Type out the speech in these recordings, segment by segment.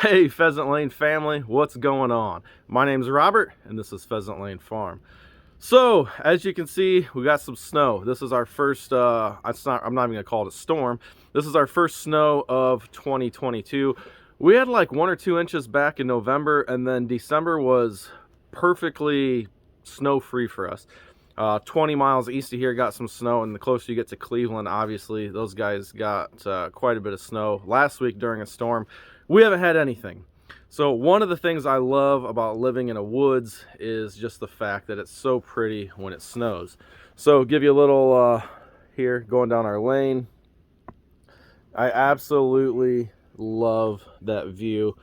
Hey, Pheasant Lane family, what's going on? My name's Robert, and this is Pheasant Lane Farm. So, as you can see, we got some snow. This is our first, I'm not even gonna call it a storm. This is our first snow of 2022. We had like 1 or 2 inches back in November, and then December was perfectly snow-free for us. 20 miles east of here got some snow, and the closer you get to Cleveland, obviously, those guys got quite a bit of snow. Last week during a storm, we haven't had anything. So one of the things I love about living in a woods is just the fact that it's so pretty when it snows. So give you a little here going down our lane. I absolutely love that view.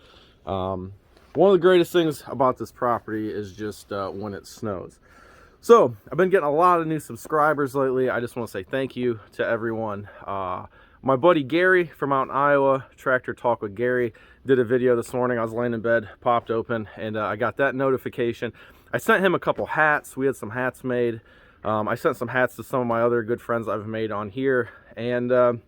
One of the greatest things about this property is just when it snows. So I've been getting a lot of new subscribers lately. I just want to say thank you to everyone. My buddy Gary from out in Iowa, Tractor Talk with Gary, did a video this morning. I was laying in bed, popped open, and I got that notification. I sent him a couple hats. We had some hats made. I sent some hats to some of my other good friends I've made on here, and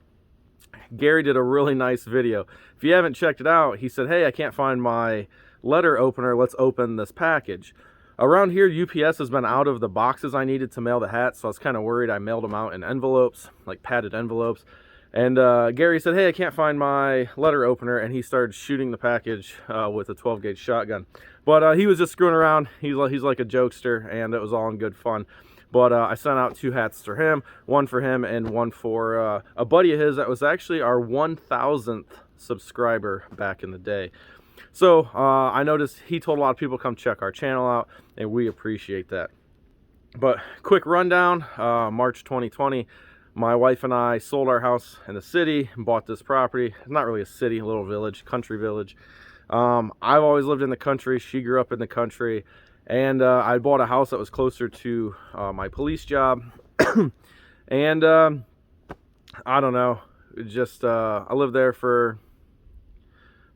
Gary did a really nice video. If you haven't checked it out, he said, hey, I can't find my letter opener. Let's open this package. Around here, UPS has been out of the boxes I needed to mail the hats, so I was kind of worried. I mailed them out in envelopes, like padded envelopes. And Gary said, hey, I can't find my letter opener, and he started shooting the package with a 12-gauge shotgun. But he was just screwing around. He's like a jokester, and it was all in good fun. But I sent out 2 hats for him, one for him and one for a buddy of his that was actually our 1,000th subscriber back in the day. So I noticed he told a lot of people come check our channel out, and we appreciate that. But quick rundown, March 2020. My wife and I sold our house in the city and bought this property. Not really a city, a little village, country village. I've always lived in the country. She grew up in the country. And I bought a house that was closer to my police job. And I don't know, just I lived there for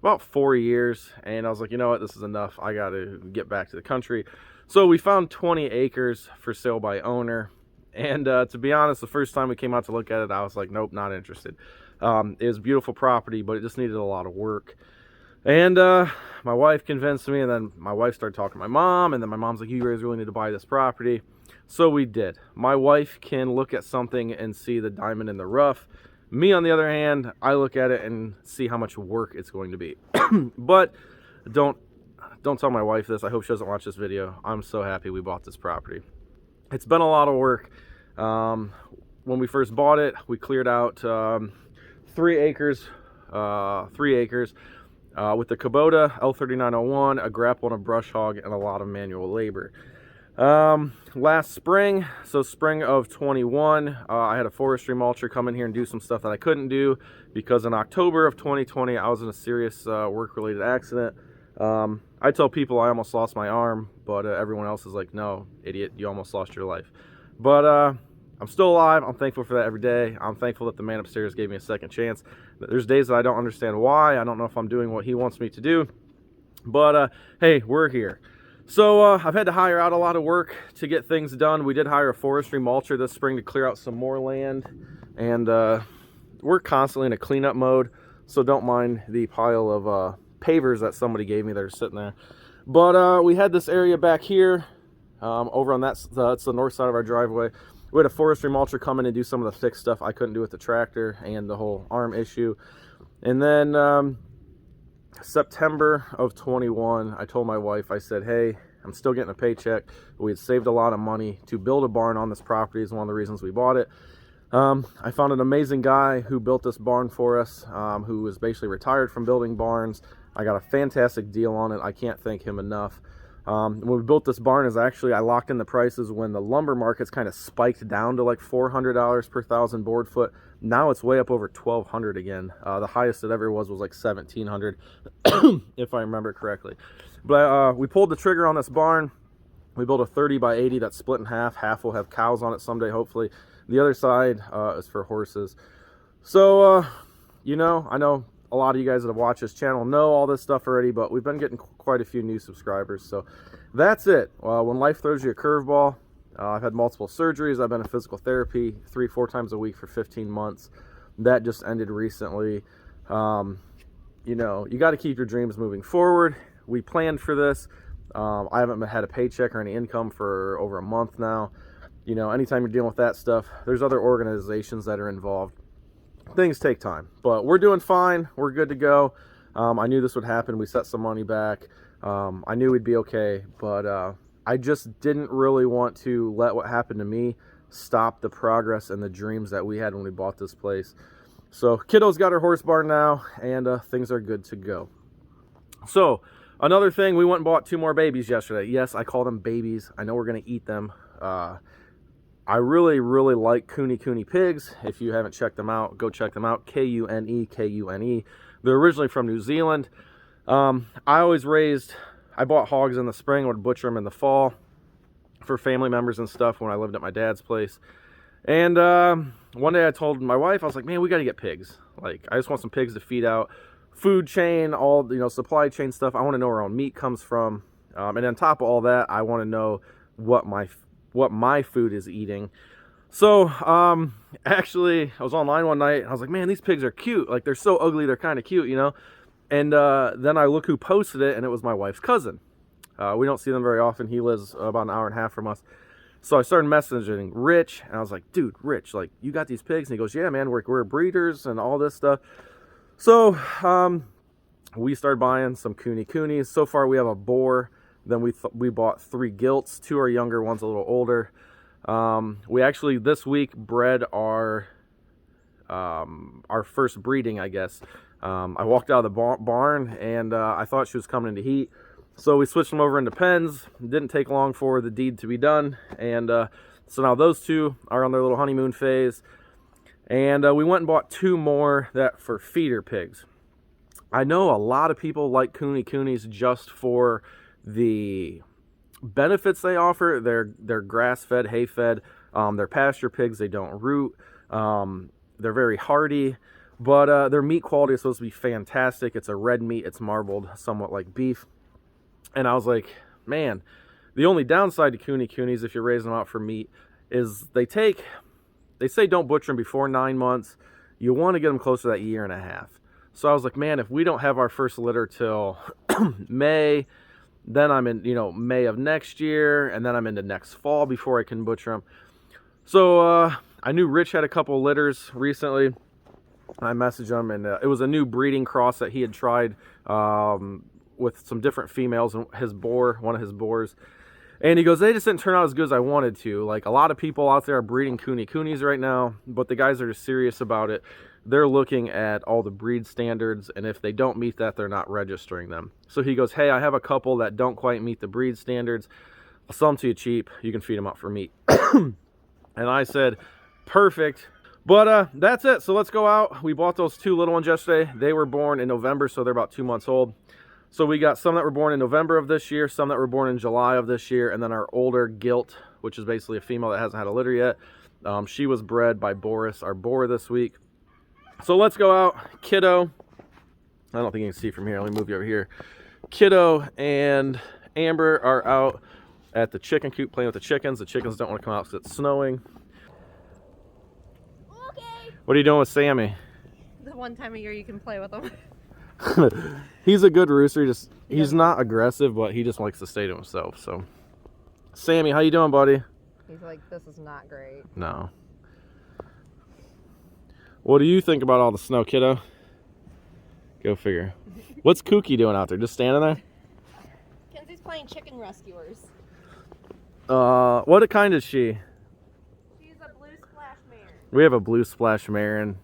about 4 years. And I was like, you know what, this is enough. I got to get back to the country. So we found 20 acres for sale by owner. And to be honest, the first time we came out to look at it, I was like, nope, not interested. It was a beautiful property, but it just needed a lot of work. And my wife convinced me, and then my wife started talking to my mom, and then my mom's like, you guys really need to buy this property. So we did. My wife can look at something and see the diamond in the rough. Me, on the other hand, I look at it and see how much work it's going to be. But don't tell my wife this. I hope she doesn't watch this video. I'm so happy we bought this property. It's been a lot of work. When we first bought it, we cleared out 3 acres, with the Kubota L3901, a grapple and a brush hog, and a lot of manual labor. Last spring, so spring of 21, I had a forestry mulcher come in here and do some stuff that I couldn't do because in October of 2020, I was in a serious work-related accident. I tell people I almost lost my arm, but everyone else is like, no, idiot, you almost lost your life. But I'm still alive. I'm thankful for that every day. I'm thankful that the man upstairs gave me a second chance. There's days that I don't understand why. I don't know if I'm doing what he wants me to do. But hey, we're here. So I've had to hire out a lot of work to get things done. We did hire a forestry mulcher this spring to clear out some more land. And we're constantly in a cleanup mode. So don't mind the pile of pavers that somebody gave me that are sitting there. But we had this area back here. Over on that's the north side of our driveway. We had a forestry mulcher come in and do some of the thick stuff I couldn't do with the tractor and the whole arm issue. And then September of 21, I told my wife, I said, hey, I'm still getting a paycheck. We had saved a lot of money to build a barn on this property is one of the reasons we bought it. I found an amazing guy who built this barn for us, who was basically retired from building barns. I got a fantastic deal on it. I can't thank him enough. When we built this barn is actually, I locked in the prices when the lumber markets kind of spiked down to like $400 per 1,000 board foot. Now it's way up over $1,200 again. The highest it ever was like $1,700, if I remember correctly. But we pulled the trigger on this barn. We built a 30 by 80 that's split in half. Half will have cows on it someday, hopefully. The other side is for horses. So, you know, I know a lot of you guys that have watched this channel know all this stuff already, but we've been getting quite a few new subscribers. So that's it. When life throws you a curveball, I've had multiple surgeries. I've been in physical therapy 3-4 times a week for 15 months. That just ended recently. you know, you got to keep your dreams moving forward. We planned for this. I haven't had a paycheck or any income for over a month now. You know, anytime you're dealing with that stuff, there's other organizations that are involved. Things take time, but we're doing fine. We're good to go. I knew this would happen. We set some money back. I knew we'd be okay, but I just didn't really want to let what happened to me stop the progress and the dreams that we had when we bought this place. So kiddo's got her horse barn now, and things are good to go. So another thing, we went and bought 2 more babies yesterday. Yes, I call them babies. I know we're going to eat them. I really like Kunekune pigs. If you haven't checked them out, go check them out. Kune, Kune. They're originally from New Zealand. I bought hogs in the spring, would butcher them in the fall for family members and stuff when I lived at my dad's place. And one day I told my wife, I was like, man, we got to get pigs. Like, I just want some pigs to feed out. Food chain, all, you know, supply chain stuff. I want to know where our own meat comes from. And on top of all that, I want to know what my food is eating. So actually, I was online one night and I was like, man, these pigs are cute. Like, they're so ugly, they're kind of cute, you know. And then I look who posted it, and it was my wife's cousin. We don't see them very often. He lives about an hour and a half from us. So I started messaging Rich, and I was like, dude, Rich, like, you got these pigs? And he goes, yeah, man, we're breeders and all this stuff. So we started buying some Kunekunes. So far we have a boar. Then we bought 3 gilts. 2 are younger, one's a little older. We actually this week bred our first breeding, I guess. I walked out of the barn, and I thought she was coming into heat. So we switched them over into pens. It didn't take long for the deed to be done. And so now those 2 are on their little honeymoon phase. And we went and bought 2 more for feeder pigs. I know a lot of people like Kunekunes just for the benefits they offer. They're grass-fed, hay-fed. They're pasture pigs. They don't root. They're very hardy. But their meat quality is supposed to be fantastic. It's a red meat. It's marbled, somewhat like beef. And I was like, man, the only downside to Kunekunes, if you're raising them out for meat, is they say don't butcher them before 9 months. You want to get them close to that 1.5 years. So I was like, man, if we don't have our first litter till May, then I'm in, you know, May of next year, and then I'm into next fall before I can butcher them. So I knew Rich had a couple litters recently. I messaged him, and it was a new breeding cross that he had tried with some different females and one of his boars. And he goes, they just didn't turn out as good as I wanted to. Like, a lot of people out there are breeding Kunekunes right now, but the guys that are serious about it, they're looking at all the breed standards, and if they don't meet that, they're not registering them. So he goes, hey, I have a couple that don't quite meet the breed standards. I'll sell them to you cheap. You can feed them up for meat. And I said, perfect. But that's it. So let's go out. We bought those 2 little ones yesterday. They were born in November, so they're about 2 months old. So we got some that were born in November of this year, some that were born in July of this year, and then our older gilt, which is basically a female that hasn't had a litter yet. She was bred by Boris, our boar, this week. So let's go out. Kiddo, I don't think you can see from here. Let me move you over here. Kiddo and Amber are out at the chicken coop playing with the chickens. The chickens don't want to come out because it's snowing. Okay. What are you doing with Sammy? The one time a year you can play with him. He's a good rooster. He's not aggressive, but he just likes to stay to himself. So, Sammy, how you doing, buddy? He's like, this is not great. No. What do you think about all the snow, kiddo? Go figure. What's Kookie doing out there? Just standing there? Kenzie's playing chicken rescuers. What kind is she? She's a blue splash mare. We have a blue splash mare, and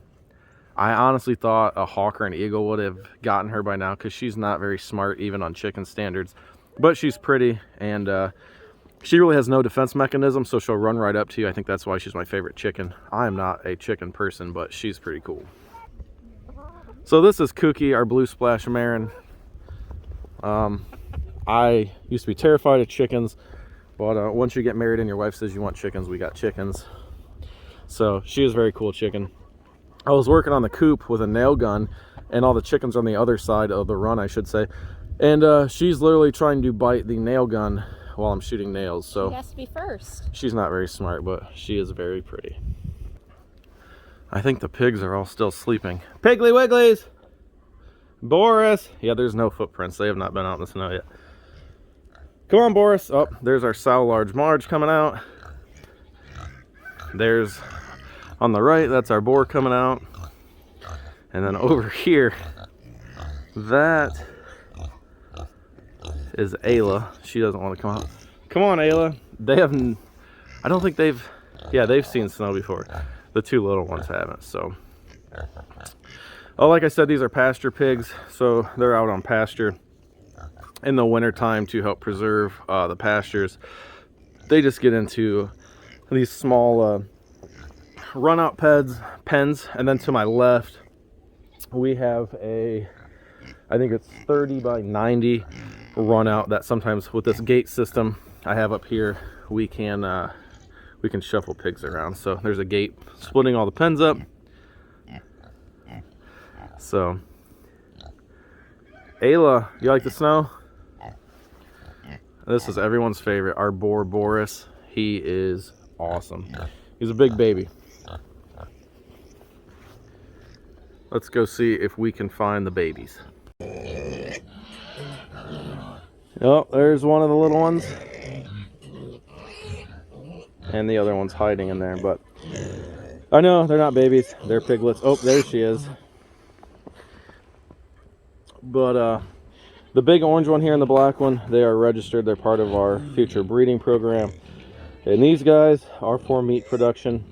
I honestly thought a hawk or an eagle would have gotten her by now because she's not very smart even on chicken standards. But she's pretty, and she really has no defense mechanism, so she'll run right up to you. I think that's why she's my favorite chicken. I am not a chicken person, but she's pretty cool. So this is Kookie, our blue splash Marin. I used to be terrified of chickens, but once you get married and your wife says you want chickens, we got chickens. So she is a very cool chicken. I was working on the coop with a nail gun, and all the chickens on the other side of the run, I should say. And she's literally trying to bite the nail gun while I'm shooting nails. So she has to be first. She's not very smart, but she is very pretty. I think the pigs are all still sleeping. Piggly Wigglies! Boris! Yeah, there's no footprints. They have not been out in the snow yet. Come on, Boris. Oh, there's our sow large Marge coming out. There's, on the right, that's our boar coming out. And then over here, that is Ayla. She doesn't want to come out. Come on, Ayla. They haven't, I don't think they've, yeah, they've seen snow before. The two little ones haven't, so. Oh, like I said, these are pasture pigs, so they're out on pasture in the wintertime to help preserve the pastures. They just get into these small run-out pens, and then to my left, we have a, I think it's 30 by 90 run-out that sometimes with this gate system I have up here, we can shuffle pigs around. So there's a gate splitting all the pens up. So, Ayla, you like the snow? This is everyone's favorite, our boar Boris. He is awesome. He's a big baby. Let's go see if we can find the babies. Oh, there's one of the little ones. And the other one's hiding in there, but I know they're not babies, they're piglets. Oh, there she is. But the big orange one here and the black one, they are registered. They're part of our future breeding program. And these guys are for meat production.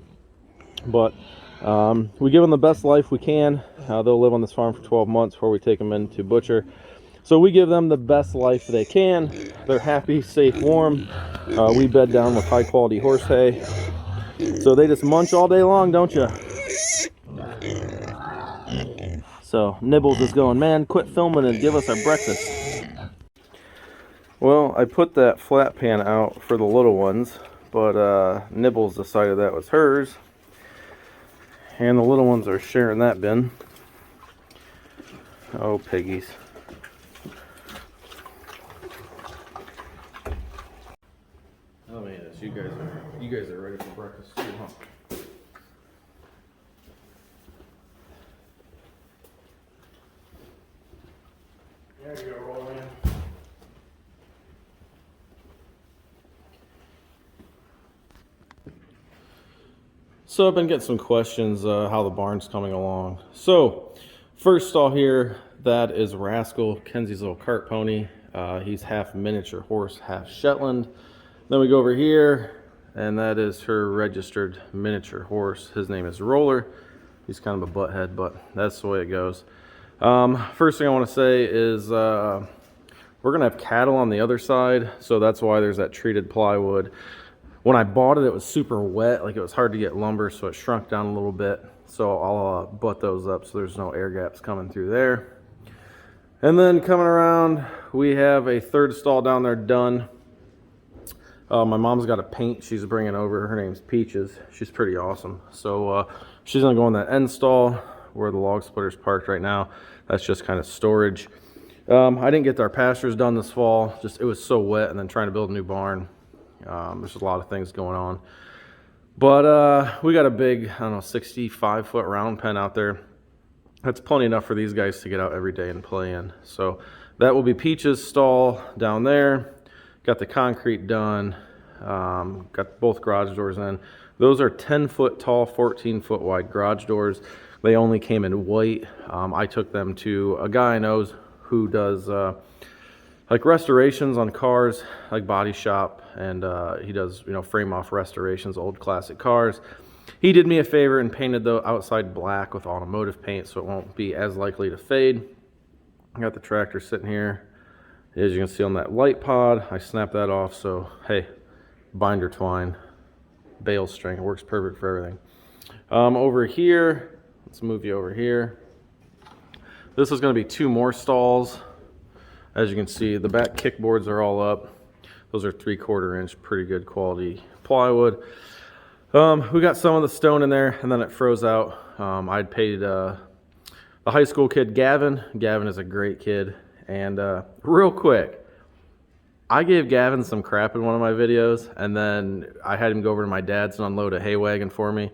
But we give them the best life we can. They'll live on this farm for 12 months before we take them in to butcher. So we give them the best life they can. They're happy, safe, warm. We bed down with high quality horse hay. So they just munch all day long, don't you? So Nibbles is going, man, quit filming and give us our breakfast. Well, I put that flat pan out for the little ones, but Nibbles decided that was hers. And the little ones are sharing that bin. Oh, piggies. Oh man, you guys are ready for breakfast too, huh? There you go, roll in. So I've been getting some questions how the barn's coming along. So first stall here, that is Rascal, Kenzie's little cart pony. He's half miniature horse, half Shetland. Then we go over here, and that is her registered miniature horse. His name is Roller. He's kind of a butthead, but that's the way it goes. First thing I want to say is we're going to have cattle on the other side, so that's why there's that treated plywood. When I bought it, it was super wet, like it was hard to get lumber, so it shrunk down a little bit. So I'll butt those up so there's no air gaps coming through there. And then coming around, we have a third stall down there done. My mom's got a paint she's bringing over. Her name's Peaches. She's pretty awesome. So she's gonna go in that end stall where the log splitter's parked right now. That's just kind of storage. I didn't get our pastures done this fall. Just it was so wet, and then trying to build a new barn. There's a lot of things going on. But we got a big, I don't know, 65-foot round pen out there. That's plenty enough for these guys to get out every day and play in. So that will be Peach's stall down there. Got the concrete done. Got both garage doors in. Those are 10-foot tall, 14-foot wide garage doors. They only came in white. I took them to a guy I know who does like restorations on cars, like body shop, and he does, you know, frame off restorations, old classic cars. He did me a favor and painted the outside black with automotive paint so it won't be as likely to fade. I got the tractor sitting here. As you can see on that light pod, I snapped that off, so hey, binder twine, bale string, it works perfect for everything. Over here, let's move you over here. This is going to be 2 more stalls. As you can see, the back kickboards are all up. Those are 3/4 inch, pretty good quality plywood. We got some of the stone in there, and then it froze out. I'd paid the high school kid, Gavin. Gavin is a great kid. And real quick, I gave Gavin some crap in one of my videos, and then I had him go over to my dad's and unload a hay wagon for me.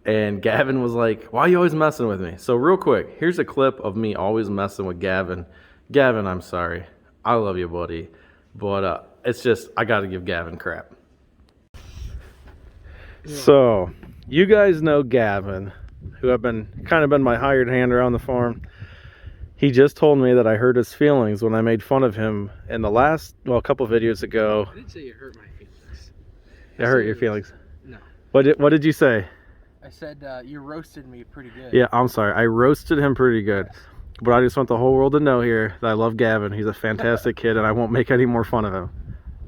And Gavin was like, why are you always messing with me? So real quick, here's a clip of me always messing with Gavin. Gavin, I'm sorry. I love you, buddy. But it's just, I got to give Gavin crap. So, you guys know Gavin, who have been kind of been my hired hand around the farm. He just told me that I hurt his feelings when I made fun of him in the last, well, a couple videos ago. I didn't say you hurt my feelings. It hurt your feelings? No. What did you say? I said you roasted me pretty good. Yeah, I'm sorry. I roasted him pretty good. Yes. But I just want the whole world to know here that I love Gavin. He's a fantastic kid, and I won't make any more fun of him.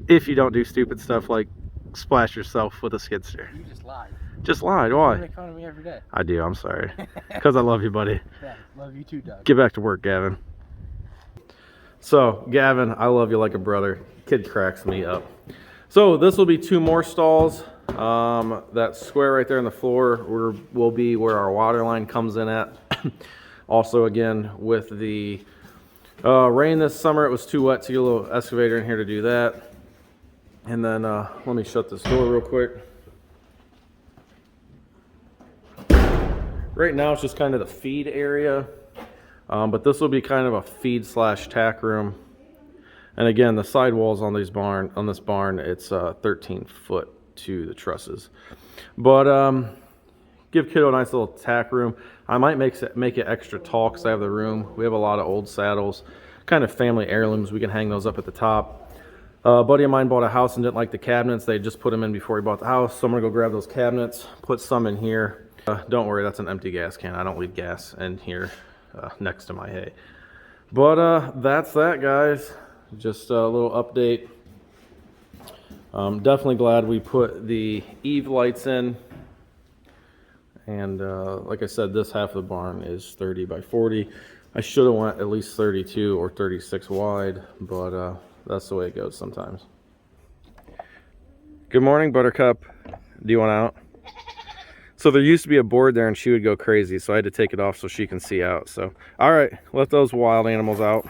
If you don't do stupid stuff like splash yourself with a skid steer. You just lied. Just lied. Why? You make fun of me every day. I do. I'm sorry. Because I love you, buddy. Yeah, love you too, Doug. Get back to work, Gavin. So, Gavin, I love you like a brother. Kid cracks me up. So, this will be 2 more stalls. That square right there in the floor will be where our water line comes in at. Also, again, with the rain this summer, it was too wet to get a little excavator in here to do that. And then, let me shut this door real quick. Right now, it's just kind of the feed area. But this will be kind of a feed / tack room. And again, the sidewalls on this barn, it's 13 foot to the trusses. But give kiddo a nice little tack room. I might make it extra tall because I have the room. We have a lot of old saddles, kind of family heirlooms. We can hang those up at the top. A buddy of mine bought a house and didn't like the cabinets. They just put them in before he bought the house. So I'm gonna go grab those cabinets, put some in here. Don't worry, that's an empty gas can. I don't leave gas in here next to my hay. But that's that, guys. Just a little update. Definitely glad we put the eave lights in. And like I said, this half of the barn is 30 by 40. I should have went at least 32 or 36 wide, but that's the way it goes sometimes. Good morning, Buttercup. Do you want out? So there used to be a board there and she would go crazy, so I had to take it off so she can see out. So, all right, let those wild animals out.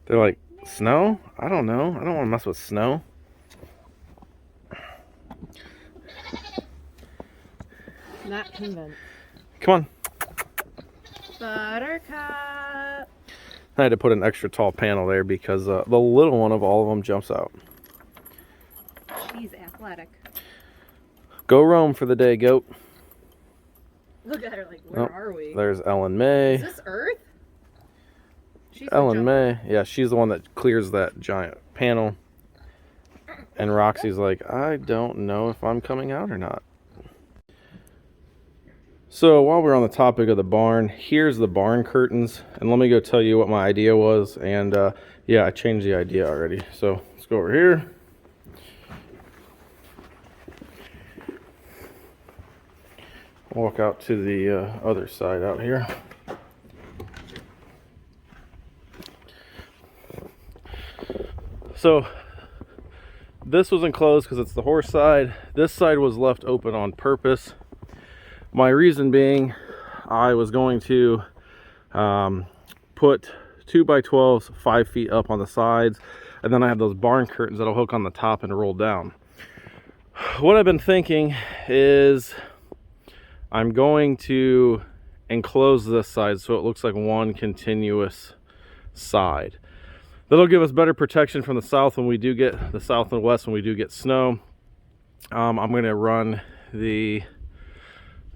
They're like, snow? I don't know. I don't want to mess with snow. Not convinced. Come on. Buttercup. I had to put an extra tall panel there because the little one of all of them jumps out. She's athletic. Go roam for the day, goat. Look at her like, where are we? There's Ellen May. Is this Earth? She's Ellen May. Yeah, she's the one that clears that giant panel. And Roxy's like, I don't know if I'm coming out or not. So while we're on the topic of the barn, here's the barn curtains. And let me go tell you what my idea was. And yeah, I changed the idea already. So let's go over here. Walk out to the other side out here. So this was enclosed because it's the horse side. This side was left open on purpose. My reason being, I was going to put 2x12s 5 feet up on the sides, and then I have those barn curtains that'll hook on the top and roll down. What I've been thinking is I'm going to enclose this side so it looks like one continuous side. That'll give us better protection from the south when we do get the south and west when we do get snow. I'm going to run the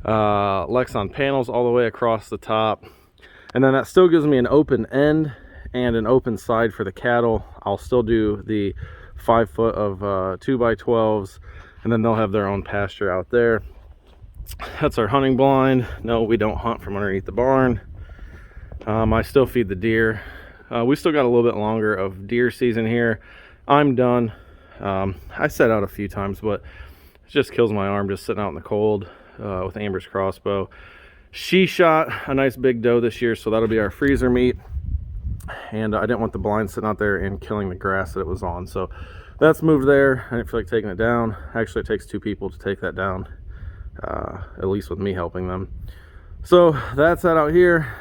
Lexan panels all the way across the top, and then that still gives me an open end and an open side for the cattle. I'll still do the 5 foot of 2x12s, and then they'll have their own pasture out there. That's our hunting blind. No, we don't hunt from underneath the barn. I still feed the deer. We still got a little bit longer of deer season here. I'm done. I set out a few times, but it just kills my arm just sitting out in the cold with Amber's crossbow. She shot a nice big doe this year, so that'll be our freezer meat. And I didn't want the blind sitting out there and killing the grass that it was on. So that's moved there. I didn't feel like taking it down. Actually, it takes 2 people to take that down. At least with me helping them. So that's that out here.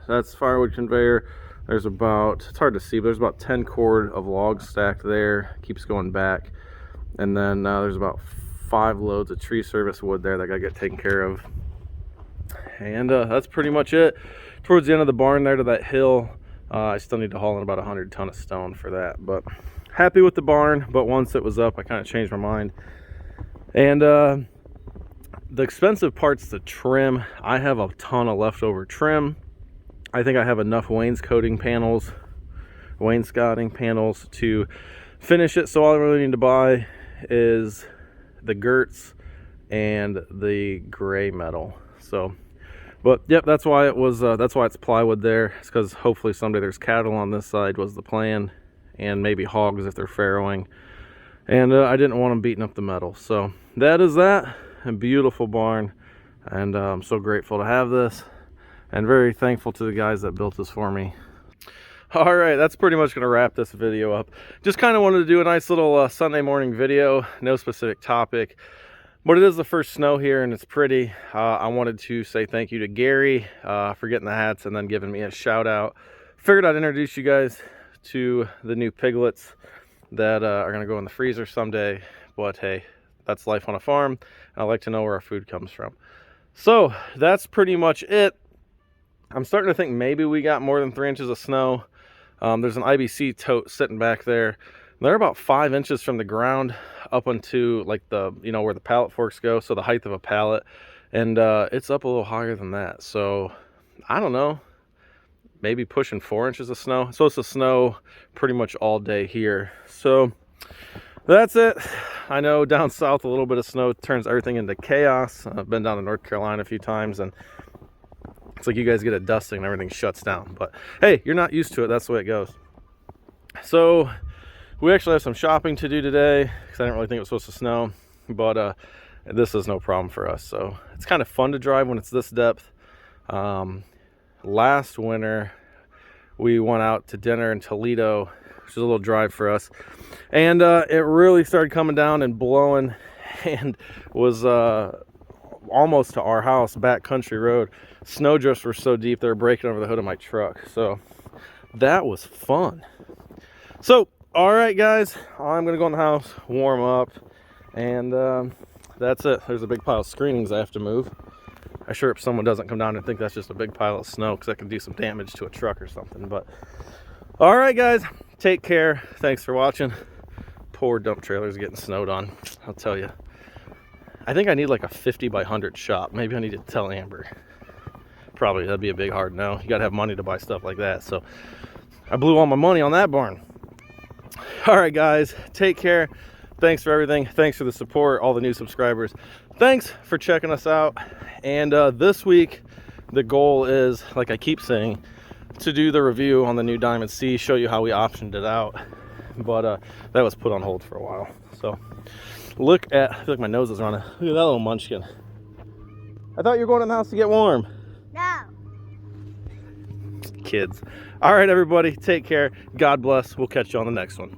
That's firewood conveyor. There's about, it's hard to see, but there's about 10 cord of logs stacked there. Keeps going back. And then there's about 5 loads of tree service wood there that gotta get taken care of. And that's pretty much it. Towards the end of the barn there to that hill, I still need to haul in about 100 ton of stone for that. But happy with the barn, but once it was up, I kind of changed my mind. And the expensive part's the trim. I have a ton of leftover trim. I think I have enough wainscoting panels to finish it. So all I really need to buy is the girts and the gray metal. So, but yep, that's why it was. That's why it's plywood there. It's because hopefully someday there's cattle on this side was the plan, and maybe hogs if they're farrowing. And I didn't want them beating up the metal. So that is that. A beautiful barn, and I'm so grateful to have this, and very thankful to the guys that built this for me. All right, that's pretty much going to wrap this video up. Just kind of wanted to do a nice little Sunday morning video, no specific topic, but it is the first snow here and it's pretty. I wanted to say thank you to Gary for getting the hats and then giving me a shout out. Figured I'd introduce you guys to the new piglets that are going to go in the freezer someday, but hey, that's life on a farm. I like to know where our food comes from. So that's pretty much it. I'm starting to think maybe we got more than 3 inches of snow. There's an IBC tote sitting back there. They're about 5 inches from the ground up onto like the, you know, where the pallet forks go. So the height of a pallet, and it's up a little higher than that. So I don't know, maybe pushing 4 inches of snow. It's supposed to snow pretty much all day here. So that's it. I know down south a little bit of snow turns everything into chaos. I've been down to North Carolina a few times, and it's like you guys get a dusting and everything shuts down. But hey, you're not used to it. That's the way it goes. So we actually have some shopping to do today because I didn't really think it was supposed to snow. But this is no problem for us. So it's kind of fun to drive when it's this depth. Last winter, we went out to dinner in Toledo, which is a little drive for us. And it really started coming down and blowing, and was almost to our house, back country road. Snowdrifts were so deep they were breaking over the hood of my truck. So that was fun. So all right guys, I'm gonna go in the house, warm up, and that's it. There's a big pile of screenings I have to move. I sure hope someone doesn't come down and think that's just a big pile of snow, because that can do some damage to a truck or something. But all right guys, take care. Thanks for watching. Poor dump trailer's getting snowed on, I'll tell you. I think I need like a 50 by 100 shop. Maybe I need to tell Amber. Probably, that'd be a big hard no. You gotta have money to buy stuff like that. So I blew all my money on that barn. All right guys, take care. Thanks for everything. Thanks for the support, all the new subscribers. Thanks for checking us out. And this week the goal is, like I keep saying, to do the review on the new Diamond C, show you how we optioned it out. But that was put on hold for a while. So look at, I feel like my nose is running. Look at that little munchkin. I thought you were going in the house to get warm. No. Kids. All right, everybody, take care. God bless. We'll catch you on the next one.